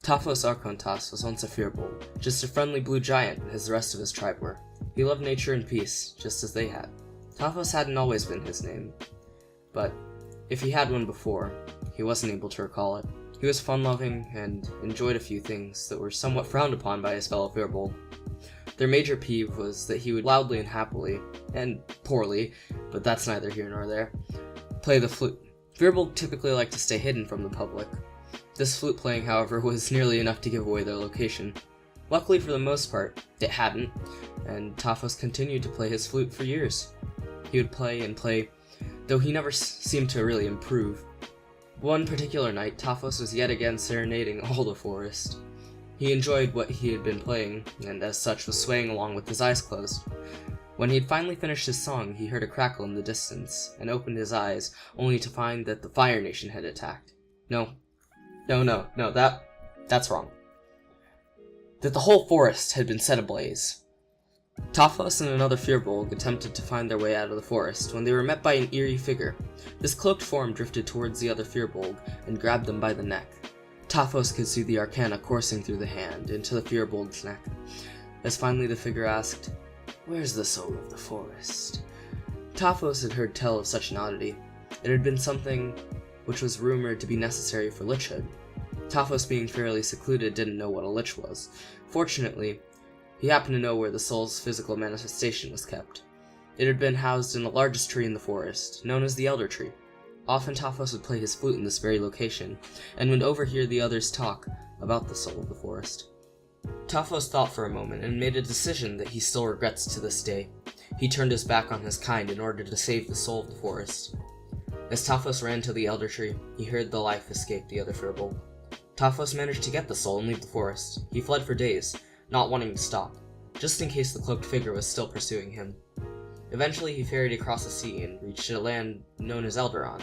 Táfos Árchontas was once a firbolg, just a friendly blue giant as the rest of his tribe were. He loved nature and peace, just as they had. Táfos hadn't always been his name, but if he had one before, he wasn't able to recall it. He was fun-loving and enjoyed a few things that were somewhat frowned upon by his fellow firbolg. Their major peeve was that he would loudly and happily, and poorly, but that's neither here nor there, play the flute. Firbolg typically liked to stay hidden from the public. This flute playing, however, was nearly enough to give away their location. Luckily for the most part, it hadn't, and Táfos continued to play his flute for years. He would play and play, though he never seemed to really improve. One particular night, Táfos was yet again serenading all the forest. He enjoyed what he had been playing, and as such was swaying along with his eyes closed. When he had finally finished his song, he heard a crackle in the distance, and opened his eyes, only to find that the Fire Nation had attacked. No, that's wrong. That the whole forest had been set ablaze. Táfos and another firbolg attempted to find their way out of the forest when they were met by an eerie figure. This cloaked form drifted towards the other firbolg and grabbed them by the neck. Táfos could see the arcana coursing through the hand into the firbolg's neck, as finally the figure asked, "Where's the soul of the forest?" Táfos had heard tell of such an oddity. It had been something which was rumored to be necessary for lichhood. Táfos, being fairly secluded, didn't know what a lich was. Fortunately, he happened to know where the soul's physical manifestation was kept. It had been housed in the largest tree in the forest, known as the Elder Tree. Often Táfos would play his flute in this very location, and would overhear the others talk about the soul of the forest. Táfos thought for a moment, and made a decision that he still regrets to this day. He turned his back on his kind in order to save the soul of the forest. As Táfos ran to the Elder Tree, he heard the life escape the other firbolg. Táfos managed to get the soul and leave the forest. He fled for days, not wanting to stop, just in case the cloaked figure was still pursuing him. Eventually he ferried across the sea and reached a land known as Eldaron.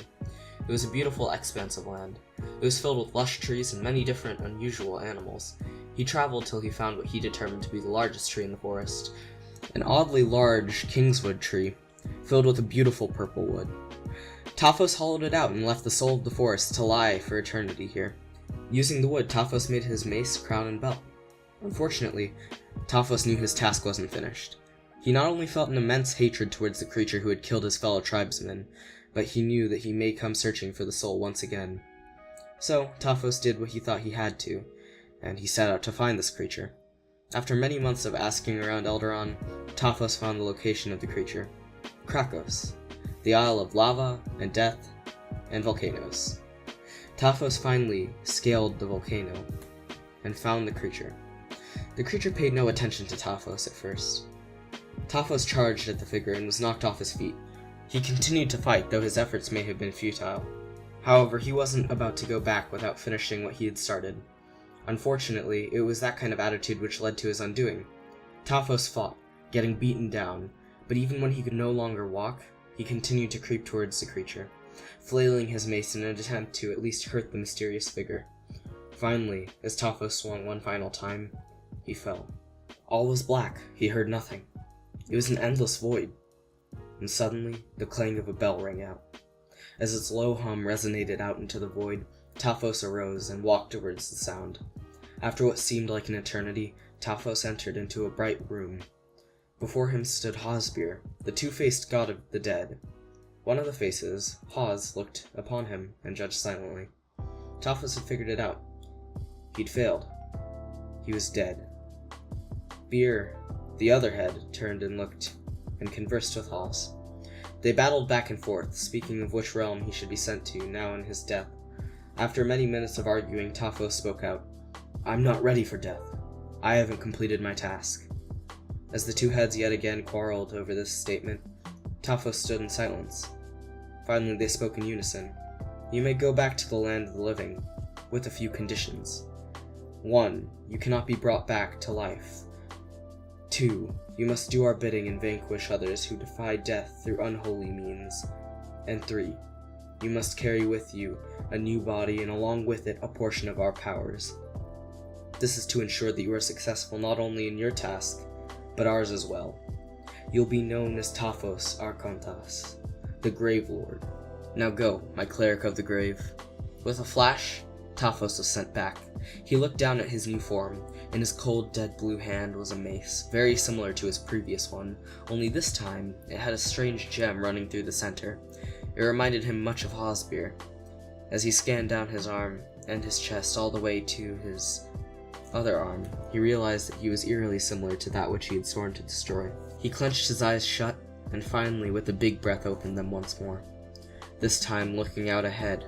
It was a beautiful expanse of land. It was filled with lush trees and many different unusual animals. He traveled till he found what he determined to be the largest tree in the forest, an oddly large kingswood tree, filled with a beautiful purple wood. Táfos hollowed it out and left the soul of the forest to lie for eternity here. Using the wood, Táfos made his mace, crown, and belt. Unfortunately, Táfos knew his task wasn't finished. He not only felt an immense hatred towards the creature who had killed his fellow tribesmen, but he knew that he may come searching for the soul once again. So, Táfos did what he thought he had to, and he set out to find this creature. After many months of asking around Eldaron, Táfos found the location of the creature. Krakos, the Isle of Lava and Death and Volcanoes. Táfos finally scaled the volcano and found the creature. The creature paid no attention to Táfos at first. Táfos charged at the figure and was knocked off his feet. He continued to fight, though his efforts may have been futile. However, he wasn't about to go back without finishing what he had started. Unfortunately, it was that kind of attitude which led to his undoing. Táfos fought, getting beaten down, but even when he could no longer walk, he continued to creep towards the creature, flailing his mace in an attempt to at least hurt the mysterious figure. Finally, as Táfos swung one final time, he fell. All was black. He heard nothing. It was an endless void. And suddenly, the clang of a bell rang out. As its low hum resonated out into the void, Táfos arose and walked towards the sound. After what seemed like an eternity, Táfos entered into a bright room. Before him stood Hosbir, the two-faced god of the dead. One of the faces, Hos, looked upon him and judged silently. Táfos had figured it out. He'd failed. He was dead. Bir, the other head, turned and looked and conversed with Hos. They battled back and forth, speaking of which realm he should be sent to, now in his death. After many minutes of arguing, Táfos spoke out. "I'm not ready for death. I haven't completed my task." As the two heads yet again quarreled over this statement, Táfos stood in silence. Finally they spoke in unison. "You may go back to the land of the living, with a few conditions. 1. You cannot be brought back to life. 2. You must do our bidding and vanquish others who defy death through unholy means. And 3. You must carry with you a new body and along with it a portion of our powers. This is to ensure that you are successful not only in your task, but ours as well. You'll be known as Táfos Árchontas, the Grave Lord. Now go, my cleric of the grave." With a flash, Táfos was sent back. He looked down at his new form. In his cold, dead blue hand was a mace, very similar to his previous one, only this time it had a strange gem running through the center. It reminded him much of Hosbeer. As he scanned down his arm and his chest all the way to his other arm, he realized that he was eerily similar to that which he had sworn to destroy. He clenched his eyes shut, and finally with a big breath opened them once more, this time looking out ahead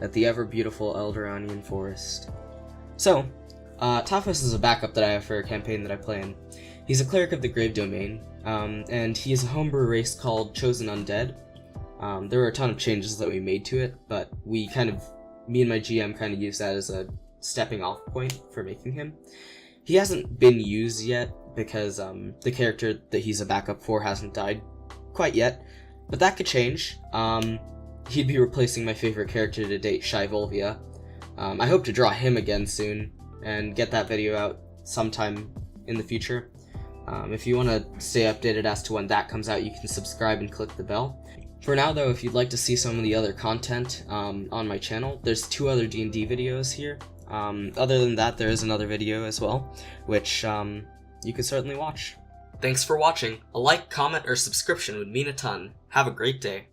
at the ever-beautiful Eldoranian forest. So, Táfos is a backup that I have for a campaign that I play in. He's a cleric of the Grave Domain, and he is a homebrew race called Chosen Undead. There were a ton of changes that we made to it, but me and my GM kind of used that as a stepping off point for making him. He hasn't been used yet because the character that he's a backup for hasn't died quite yet, but that could change. He'd be replacing my favorite character to date, Shy Volvia. I hope to draw him again soon and get that video out sometime in the future. If you want to stay updated as to when that comes out, you can subscribe and click the bell. For now though, if you'd like to see some of the other content on my channel, there's 2 other D&D videos here. Other than that, there is another video as well, which you can certainly watch. Thanks for watching. A like, comment, or subscription would mean a ton. Have a great day.